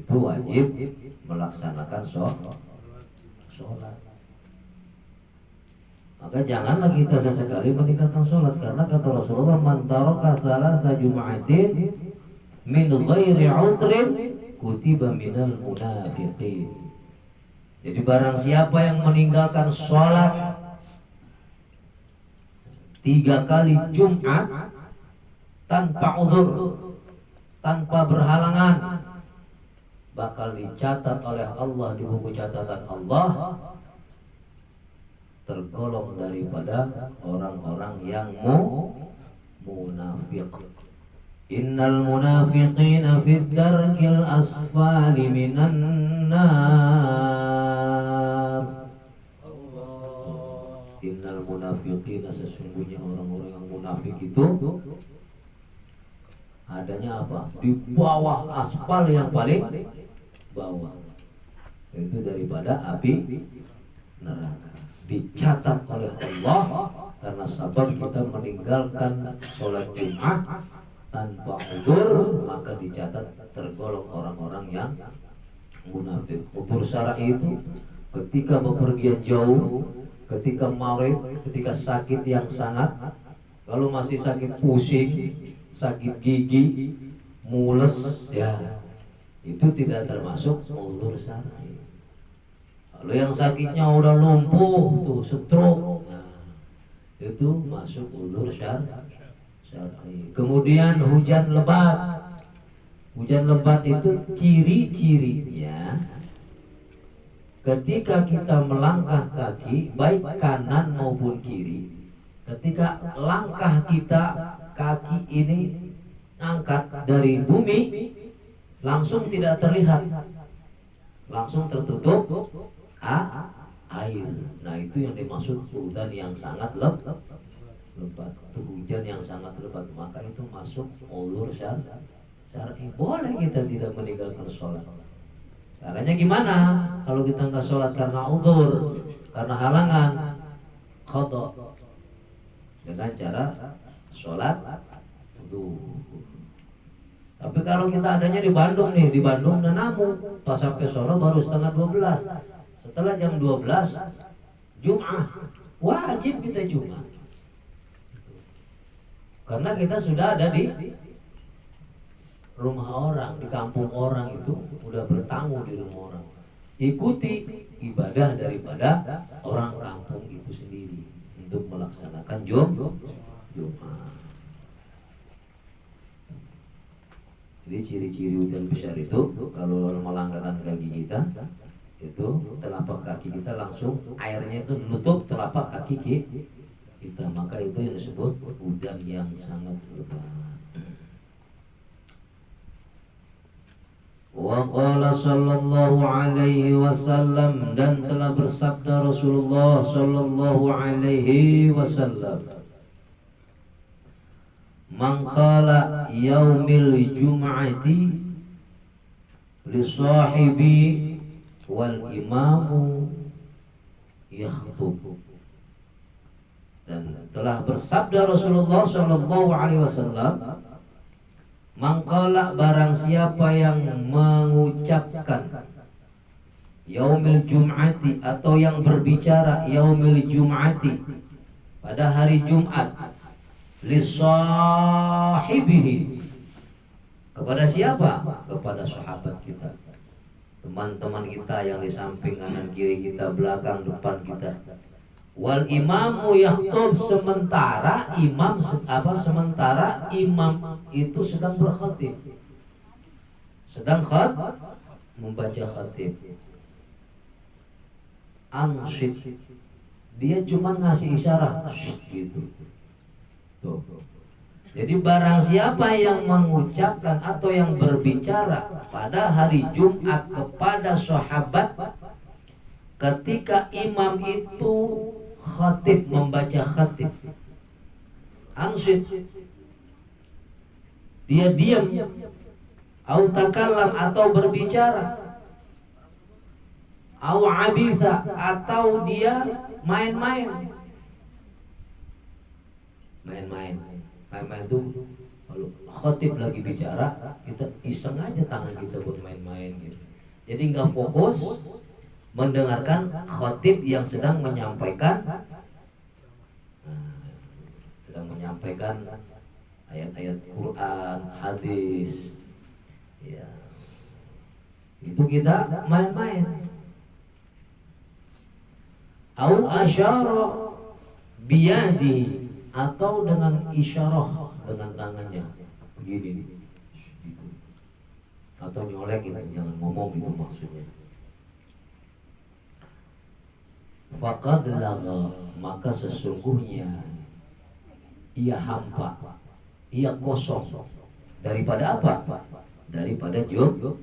itu wajib melaksanakan sholat. Maka janganlah kita sesekali meninggalkan sholat, karena kata Rasulullah, man taraka thalatha jum'atin min ghairi 'udrin kutiba minal munafiqin. Jadi barang siapa yang meninggalkan sholat 3 kali Jumat tanpa uzur, tanpa berhalangan, bakal dicatat oleh Allah di buku catatan Allah tergolong daripada orang-orang yang munafik. Innal munafiqina fid darkil asfali minan nar. Innal munafiqina, sesungguhnya orang-orang yang munafik itu adanya apa? Di bawah aspal yang paling bawah, yaitu daripada api neraka. Dicatat oleh Allah karena sabab kita meninggalkan sholat Jumat tanpa udzur, maka dicatat tergolong orang-orang yang munafik. Udzur syar'i itu ketika bepergian jauh, ketika marid, ketika sakit yang sangat, kalau masih sakit pusing, sakit gigi, mules, ya itu tidak termasuk udzur syar'i. Kalau yang sakitnya udah lumpuh tuh, stroke, nah, itu masuk udzur syar'i. Kemudian hujan lebat. Hujan lebat itu ciri-cirinya ketika kita melangkah kaki, baik kanan maupun kiri, ketika langkah kita kaki ini angkat dari bumi, langsung tidak terlihat, langsung tertutup air. Nah itu yang dimaksud hujan yang sangat lebat. Itu hujan yang sangat lebat, maka itu masuk udzur syar'i. Boleh kita tidak meninggalkan sholat. Caranya gimana? Kalau kita nggak sholat karena udzur, karena halangan, qadha dengan cara sholat zuhur. Tapi kalau kita adanya di Bandung nih, di Bandung Nanamu, pas sampai Solo baru setengah 12. Setelah jam 12 Jum'ah, wajib kita Jum'ah. Karena kita sudah ada di rumah orang, di kampung orang, itu udah bertamu di rumah orang. Ikuti ibadah daripada orang kampung itu sendiri untuk melaksanakan Jum'ah. Jadi ciri-ciri hujan besar itu, kalau melangkahkan kaki kita, itu telapak kaki kita langsung airnya itu menutup telapak kaki kita, maka itu yang disebut hujan yang sangat lebat. Wa qala sallallahu alaihi wasallam, dan telah bersabda Rasulullah sallallahu alaihi wasallam, man qala yaumil jum'ati li sahibi wal imamu yakhtub. Dan telah bersabda Rasulullah sallallahu alaihi wasallam, mangkala, barang siapa yang mengucapkan yaumil jum'ati, atau yang berbicara yaumil jum'ati, pada hari Jumat, li sahibihi, kepada siapa? Kepada sahabat kita, teman-teman kita yang di samping, kanan kiri kita, belakang depan kita. Wal imamu yakhtub, sementara imam itu sedang berkhatib, sedang membaca khatib. Ansyid, dia cuma ngasih isyarat gitu. Tuh. Jadi barang siapa yang mengucapkan atau yang berbicara pada hari Jumat kepada sahabat ketika imam itu khatib, membaca khatib, ansyid, dia diam, au takallam, atau berbicara, au abitha, atau dia main-main itu Kalau khotib lagi bicara, kita iseng aja tangan kita buat main-main gitu. Jadi nggak fokus mendengarkan khotib yang sedang menyampaikan ayat-ayat Quran, hadis. Ya. Itu kita main-main. Au asyara biyadi, atau dengan isyarah dengan tangannya begini gitu. Atau nyolek gitu, jangan ngomong gitu maksudnya. Faqad lagha, maka sesungguhnya ia hampa, ia kosong. Daripada apa? Daripada Jum'ah.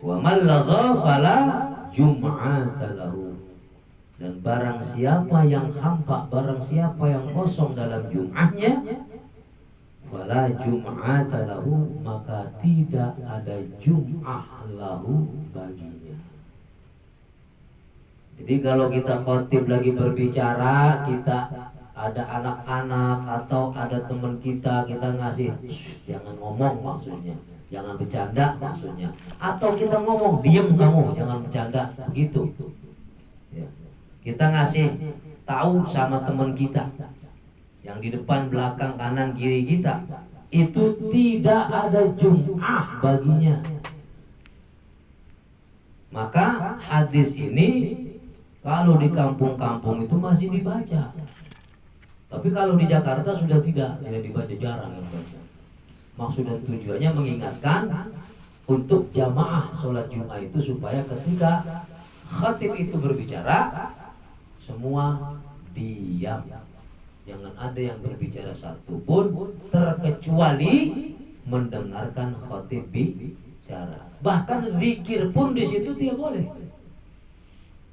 Wa man lagha fala jum'ata lahu. Dan barang siapa yang hampa, barang siapa yang kosong dalam Jum'ahnya, fala jum'ata lahu, maka tidak ada Jum'ah lahu baginya. Jadi kalau kita khotib lagi berbicara, kita ada anak-anak atau ada teman kita ngasih, jangan ngomong maksudnya, jangan bercanda maksudnya, atau kita ngomong, diam kamu, jangan bercanda, gitu. Ya. Kita ngasih tahu sama teman kita yang di depan, belakang, kanan, kiri kita, itu tidak ada Jum'ah baginya. Maka hadis ini kalau di kampung-kampung itu masih dibaca, tapi kalau di Jakarta sudah tidak dibaca, jarang yang baca. Maksud dan tujuannya mengingatkan untuk jamaah sholat Jumat itu supaya ketika khatib itu berbicara, semua diam, jangan ada yang berbicara satupun terkecuali mendengarkan khatib bicara. Bahkan zikir pun di situ tidak boleh.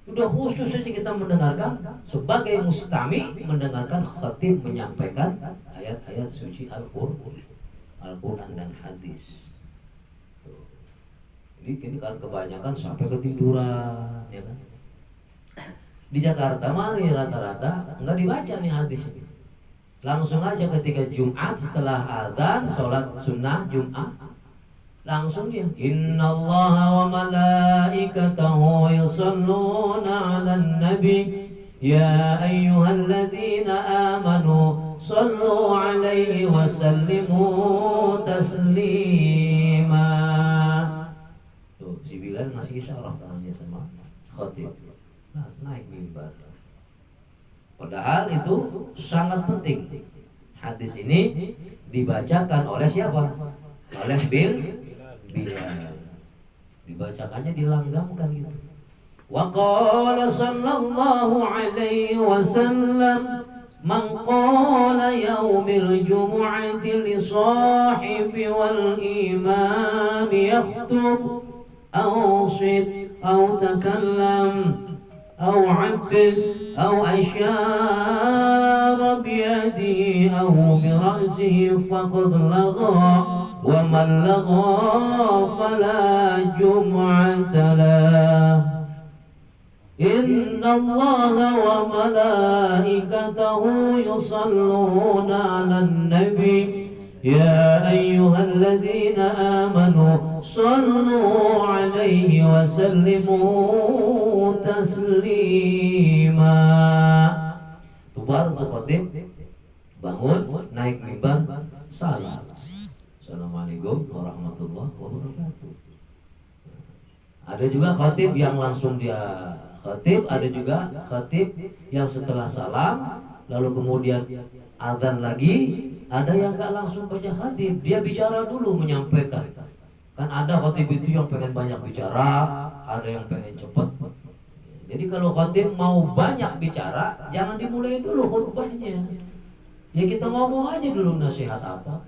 Sudah khusus saja kita mendengarkan sebagai mustami, mendengarkan khatib menyampaikan ayat-ayat suci Al-Quran dan hadis. Jadi kan kebanyakan sampai ketiduran, ya kan? Di Jakarta mah rata-rata nggak dibaca nih hadis ini. Langsung aja ketika Jumat setelah adzan sholat sunnah Jumat, langsung dia innallaha wa malaikatahu yusholluna 'alan nabi ya ayyuhalladzina amanu shallu 'alaihi wa sallimu taslima. Tuh si Bilal ngasih isyarat tangannya sama khatib. Nah, naik mimbar. Padahal itu sangat penting. Hadis ini dibacakan oleh siapa? Oleh Bilal. Dibacakannya dilanggamkan gitu. Wa qala sallallahu alaihi wasallam man qala yaumil jumu'ati li sahibi wal imam yakhutub aw sit aw takallam أو عبد أو أشار بيده أو برأسه فقد لغى ومن لغى فلا جمعة له إن الله وملائكته يصلون على النبي يا أيها الذين آمنوا صلوا عليه وسلموا تسليما. Tuh baru tuh khotib bangun naik mimbar salam. Assalamualaikum warahmatullahi wabarakatuh. Ada juga khotib yang langsung dia khotib, ada juga khotib yang setelah salam lalu kemudian azan lagi. Ada yang gak langsung baca khatib, dia bicara dulu menyampaikan. Kan ada khatib itu yang pengen banyak bicara, ada yang pengen cepat. Jadi kalau khatib mau banyak bicara, jangan dimulai dulu khutbahnya. Ya kita ngomong aja dulu nasihat apa.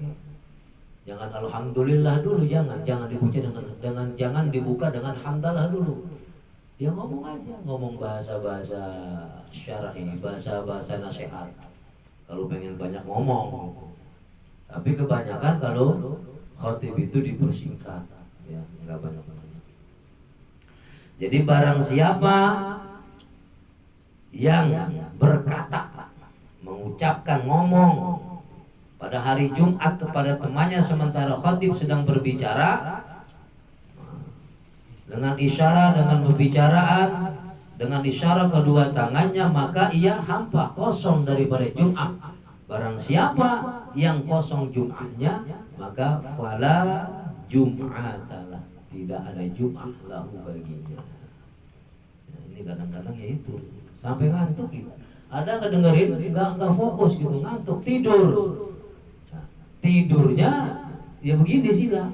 Jangan alhamdulillah dulu, jangan dibuka jangan dibuka dengan hamdalah dulu. Ya ngomong aja, ngomong bahasa-bahasa syar'i, bahasa-bahasa nasihat. Kalau pengen banyak ngomong. Tapi kebanyakan kalau khatib itu dipersingkat, ya nggak banyak. Jadi barang siapa yang berkata, mengucapkan, ngomong pada hari Jumat kepada temannya sementara khatib sedang berbicara, dengan isyarat, dengan pembicaraan, dengan isyarat kedua tangannya, maka ia hampa, kosong daripada Jumat. Barang siapa yang kosong Jumatnya, maka fala Jum'atalah, tidak ada Jumat lahu baginya. Nah, ini kadang-kadang ya itu sampai ngantuk gitu. Ada nggak dengerin, nggak fokus gitu, ngantuk, tidur. Nah, tidurnya ya begini sila.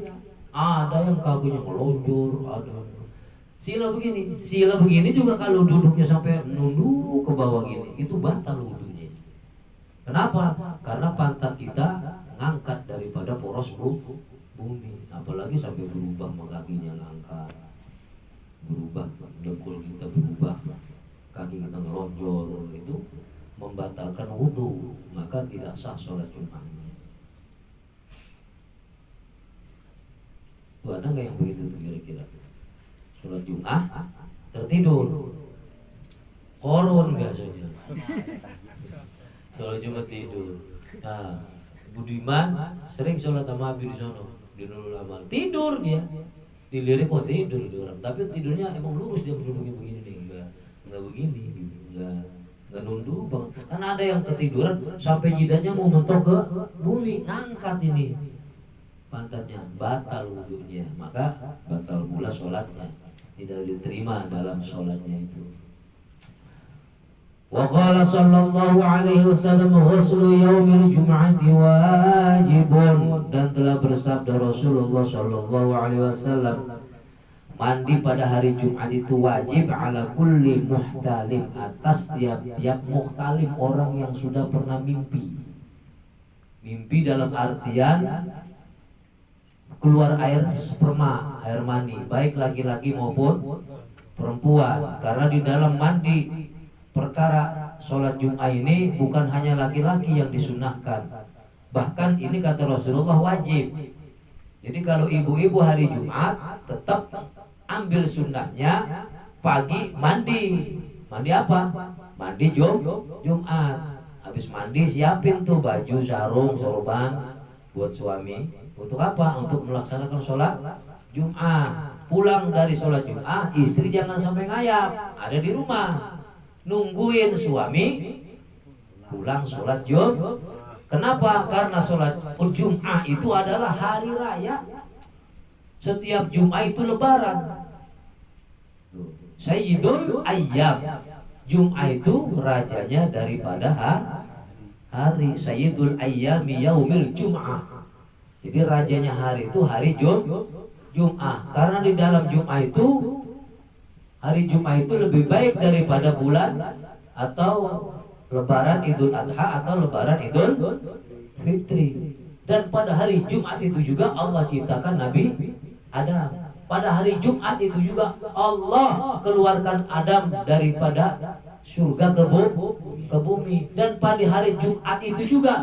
Ada yang kakinya ngelonjor, ada sila begini juga kalau duduknya sampai nunduk ke bawah gini, itu batal wudunya. Kenapa? Karena pantat kita ngangkat daripada poros bumi, apalagi sampai berubah kakinya ngangkat, berubah dengkul kita berubah, kaki kita ngelonjor, itu membatalkan wudu, maka tidak sah sholat Jumatnya. Tuh, ada nggak yang begitu tuh kira-kira? Sholat Jumat tertidur, korun biasanya. Sholat Jumat tidur. Nah, Budiman sering sholat sama Abi di sono, di Nurul Amal, tidur dia. Dilirik kok tidur dia orang, tapi tidurnya emang lurus, dia duduknya begini nih, enggak begini, enggak nunduk banget. Karena ada yang ketiduran sampai jidanya mau mentok ke bumi, ngangkat ini pantatnya, batal wudunya, maka batal pula sholatnya, tidak diterima dalam sholatnya itu. Wa qala sallallahu alaihi wasallam ghuslu yaumil jum'ati wajibun, dan telah bersabda Rasulullah sallallahu alaihi wasallam, mandi pada hari Jumat itu wajib ala kulli muhtalim, atas tiap-tiap muhtalim, orang yang sudah pernah mimpi. Mimpi dalam artian keluar air sperma, air mani, baik laki-laki maupun perempuan. Karena di dalam mandi perkara sholat Jumat ini bukan hanya laki-laki yang disunahkan, bahkan ini kata Rasulullah wajib. Jadi kalau ibu-ibu hari Jumat tetap ambil sunnahnya, pagi mandi. Mandi apa? Mandi Jumat. Habis mandi siapin tuh baju, sarung, sorban buat suami. Untuk apa? Untuk melaksanakan sholat Jumat. Pulang dari sholat Jumat, istri jangan sampai ngayap, ada di rumah nungguin suami pulang sholat Jumat. Kenapa? Karena sholat Jumat itu adalah hari raya. Setiap Jumat itu lebaran. Sayyidul Ayyam. Jumat itu rajanya daripada hari. Sayyidul Ayyami yaumil Jum'ah. Jadi rajanya hari itu hari Jum'ah. Karena di dalam Jum'ah itu, hari Jumat itu lebih baik daripada bulan atau lebaran Idul Adha atau lebaran Idul Fitri. Dan pada hari Jumat itu juga Allah ciptakan Nabi Adam. Pada hari Jumat itu juga Allah keluarkan Adam daripada surga ke bumi. Dan pada hari Jumat itu juga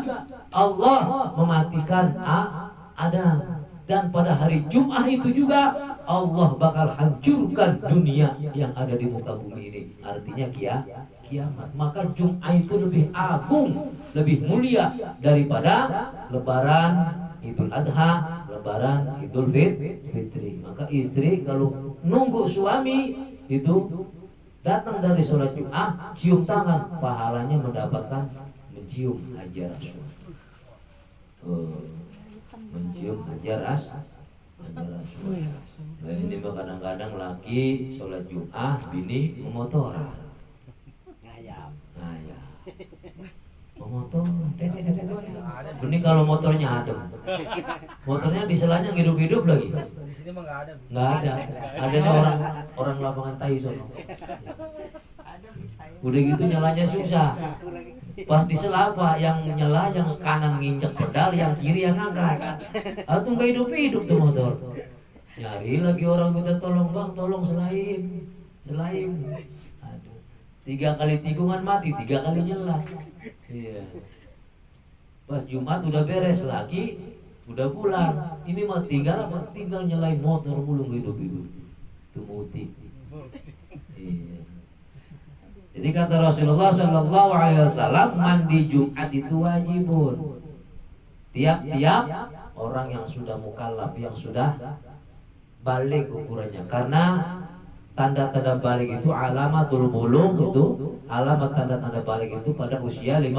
Allah mematikan Adam. Dan pada hari Jumat itu juga Allah bakal hancurkan dunia yang ada di muka bumi ini. Artinya kiamat. Maka Jumat itu lebih agung, lebih mulia daripada lebaran Idul Adha, lebaran Idul Fitri. Maka istri kalau nunggu suami itu datang dari sholat Jumat, cium tangan, pahalanya mendapatkan mencium hajar aswad. Mencium hajar aswad. Nah, ini kadang-kadang laki sholat Jumat, bini memotoran. Ngayap. Memotoran. Ini kalau motornya adem. Motornya di selanya hidup-hidup lagi. Di sini mah nggak ada. Adanya orang lapangan tai sono. Udah gitu nyalanya susah. Pas di sela apa yang nyala, yang kanan nginjek pedal, yang kiri yang ngangkat. Atau nggak hidup-hidup tuh motor. Nyari lagi orang minta tolong, bang, tolong selain. Aduh. 3 kali tikungan mati, 3 kali nyala. Iya. Pas Jumat udah beres, lagi udah pulang. Ini mah tinggal nyalain motor mulu hidup-hidup. Itu muti. Iya. Jadi kata Rasulullah sallallahu alaihi wasallam, mandi Jumat itu wajibun. tiap-tiap orang yang sudah mukallaf, yang sudah balik ukurannya. Karena tanda-tanda balik itu alamatul bulugh, itu alamat tanda-tanda balik itu pada usia 15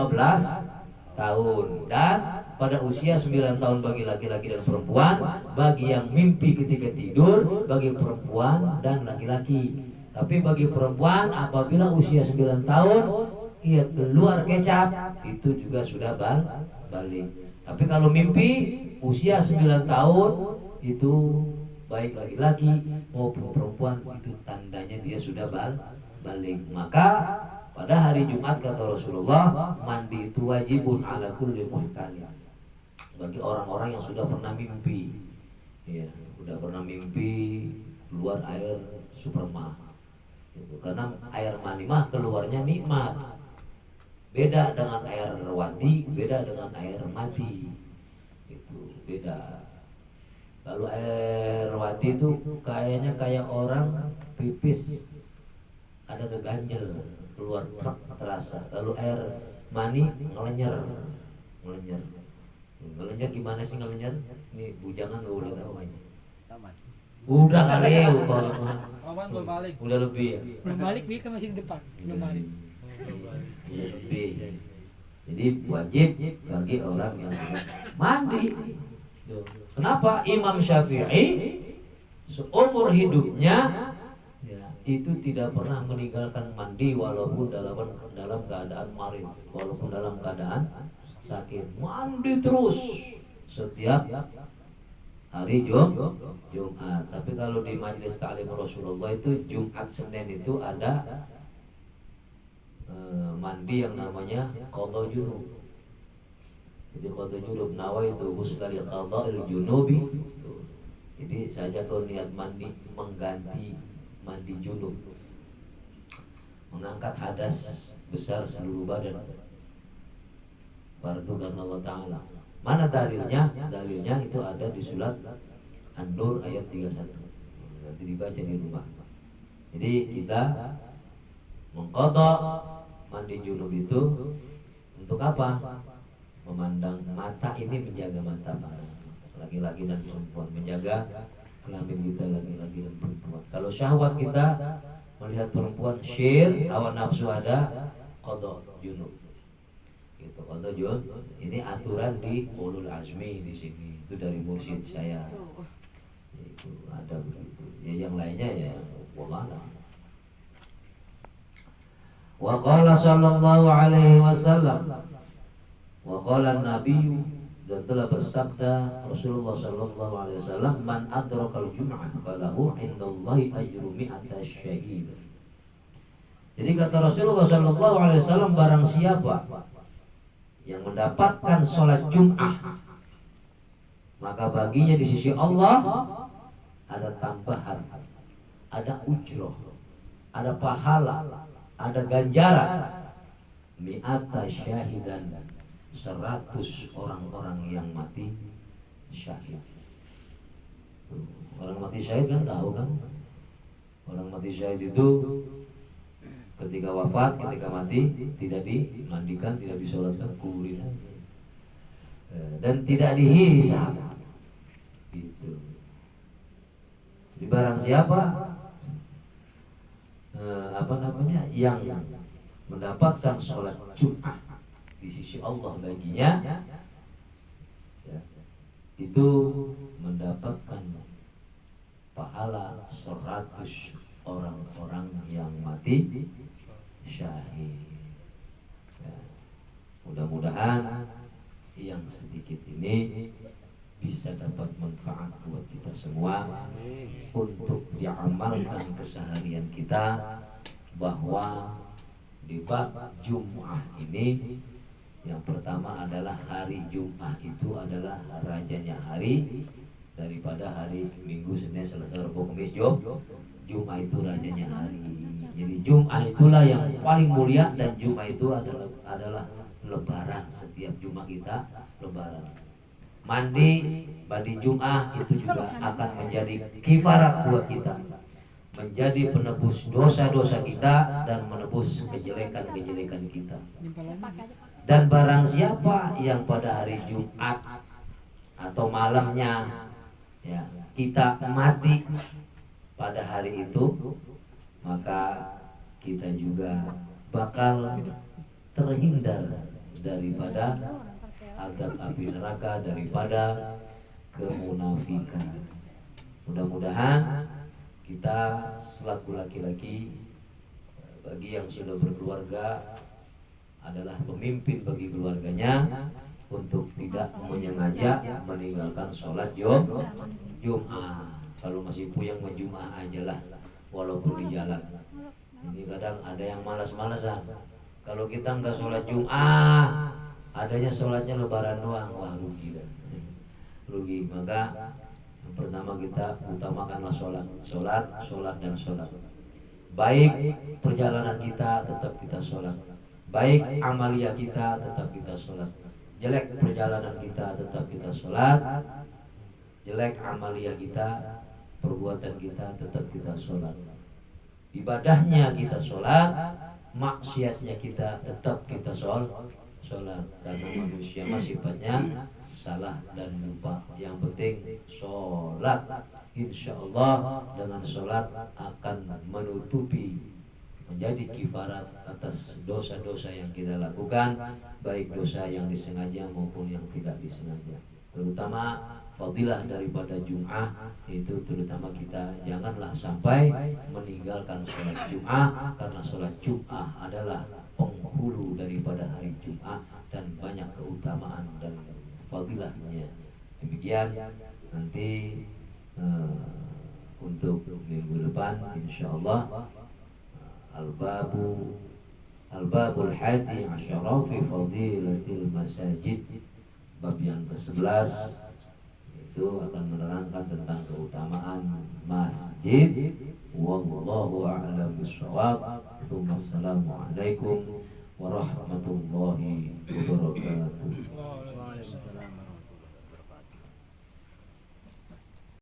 tahun dan pada usia 9 tahun bagi laki-laki dan perempuan, bagi yang mimpi ketika tidur bagi perempuan dan laki-laki. Tapi bagi perempuan apabila usia 9 tahun ia keluar kecap, itu juga sudah balik. Tapi kalau mimpi usia 9 tahun itu baik laki-laki maupun perempuan, itu tandanya dia sudah balik. Maka pada hari Jumat kata Rasulullah, mandi itu wajibun ala kulli muhtalim, bagi orang-orang yang sudah pernah mimpi. Ya, sudah pernah mimpi keluar air superma. Gitu. Karena air mani mah keluarnya nikmat. Beda dengan air wadi, beda dengan air mati. Itu beda. Kalau air wadi itu kayaknya kayak orang pipis ada keganjel, keluar terasa. Kalau air mani ngelenyer. Ngelenyer gimana sih ngelenyer? Ini bujangan nggak boleh tahu aja. Udah kali ya, udah lebih ya. Belum balik bi kan masih di depan. Belum balik. Udah lebih. Jadi wajib bagi orang yang mandi. Kenapa Imam Syafi'i seumur hidupnya ya, itu tidak pernah meninggalkan mandi walaupun dalam keadaan marid, walaupun dalam keadaan sakit, mandi terus setiap hari Jumat. Tapi kalau di majelis ta'lim Rasulullah itu Jumat Senin itu ada mandi yang namanya qadha junub. Jadi qadha junub nawaitu ghusla qadha'il junubi. Jadi saja kalau niat mandi mengganti mandi junub, mengangkat hadas besar seluruh badan, fardu karena Allah Ta'ala. Mana dalilnya? Dalilnya itu ada di surat An-Nur ayat 31. Nanti dibaca di rumah. Jadi kita mengqadha mandi junub itu untuk apa? Memandang mata ini, menjaga mata laki-laki dan perempuan, menjaga kelamin kita laki-laki dan perempuan. Kalau syahwat kita melihat perempuan, syir, hawa nafsu ada, qadha junub. Gitu, qadha junub. Ini aturan di ulul azmi di sini. Itu dari mursyid saya. Itu ada begitu. Ya yang lainnya ya wallah. Wa qala sallallahu alaihi wasallam, wa qala an-nabiy, dan telah bersabda Rasulullah sallallahu alaihi wasallam, man adrakal jum'ah falahu indallahi ajru mi'ata syahid. Jadi kata Rasulullah sallallahu alaihi wasallam, barang siapa yang mendapatkan sholat Jum'ah, maka baginya di sisi Allah ada tambahan, ada ujroh, ada pahala, ada ganjaran mi'ata syahidan, 100 orang-orang yang mati syahid. Orang mati syahid kan tahu kan? Orang mati syahid itu ketika wafat, ketika mati tidak dimandikan, tidak disolatkan, kuburin aja, dan tidak dihisab. Gitu. Di barang siapa yang mendapatkan sholat Jum'ah di sisi Allah baginya, ya, itu mendapatkan pahala 100 orang-orang yang mati syahid. Ya, mudah-mudahan yang sedikit ini bisa dapat manfaat buat kita semua untuk diamalkan keseharian kita, bahwa di bab Jum'ah ini yang pertama adalah hari Jum'ah itu adalah rajanya hari daripada hari Minggu, Senin, Selasa, Rabu, Kamis, Jum'ah itu rajanya hari. Jadi Jum'ah itulah yang paling mulia, dan Jum'ah itu adalah lebaran. Setiap Jum'ah kita lebaran. Mandi Jum'ah itu juga akan menjadi kifarat buat kita, menjadi penebus dosa-dosa kita dan menebus kejelekan-kejelekan kita. Dan barang siapa yang pada hari Jumat atau malamnya ya kita mati pada hari itu, maka kita juga bakal terhindar daripada azab api neraka, daripada kemunafikan. Mudah-mudahan kita selaku laki-laki, bagi yang sudah berkeluarga, adalah pemimpin bagi keluarganya untuk tidak menyengaja meninggalkan sholat Jum'ah. Kalau masih puyeng Jum'ah aja lah, walaupun di jalan. Ini kadang ada yang malas-malasan. Kalau kita nggak sholat Jum'ah, adanya sholatnya lebaran doang, wah rugi dah. Rugi. Maka yang pertama kita utamakanlah sholat dan sholat. Baik perjalanan kita tetap kita sholat, baik amalia kita tetap kita sholat. Jelek perjalanan kita tetap kita sholat, jelek amalia kita, perbuatan kita tetap kita sholat. Ibadahnya kita sholat, maksiatnya kita tetap kita sholat. Karena manusia sifatnya salah dan lupa. Yang penting sholat. Insya Allah dengan sholat akan menutupi, menjadi kifarat atas dosa-dosa yang kita lakukan, baik dosa yang disengaja maupun yang tidak disengaja. Terutama fadilah daripada Jum'ah itu, terutama kita janganlah sampai meninggalkan sholat Jum'ah, karena sholat Jum'ah adalah penghulu daripada hari Jum'ah dan banyak keutamaan dan fadilahnya. Demikian nanti untuk minggu depan insyaallah Al-Babul Hadi Asyara fi Fadilatil Masajid, bab yang ke-11 itu akan menerangkan tentang keutamaan masjid. Wallahu a'lam bishawab. Assalamualaikum warahmatullahi wabarakatuh. Waalaikumsalam.